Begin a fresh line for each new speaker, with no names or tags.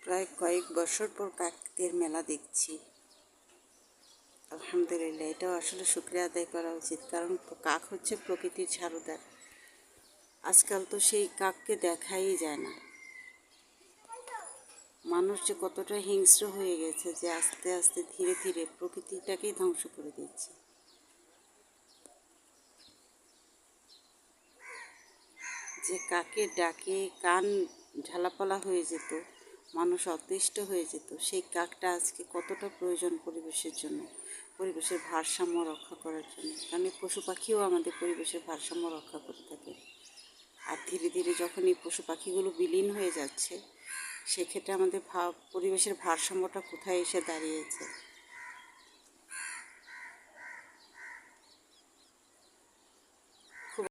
প্রায় কয়েক বছর পর কাকদের মেলা দেখছি। আলহামদুলিল্লাহ, এটাও আসলে শুকরিয়া আদায় করা উচিত, কারণ কাক হচ্ছে প্রকৃতির ঝাড়ুদার। আজকাল তো সেই কাককে দেখাই যায় না। মানুষ যে কতটা হিংস্র হয়ে গেছে যে আস্তে আস্তে ধীরে ধীরে প্রকৃতিটাকেই ধ্বংস করে দিচ্ছে। যে কাকের ডাকে কান ঝালাপালা হয়ে যেত, মানুষ অতিষ্ঠ হয়ে যেত, সেই কাকটা আজকে কতটা প্রয়োজন পরিবেশের জন্য, পরিবেশের ভারসাম্য রক্ষা করার জন্য। কারণ এই পশু পাখিও আমাদের পরিবেশের ভারসাম্য রক্ষা করে থাকে। আর ধীরে ধীরে যখন এই পশু পাখিগুলো বিলীন হয়ে যাচ্ছে, সেক্ষেত্রে আমাদের পরিবেশের ভারসাম্যটা কোথায় এসে দাঁড়িয়েছে।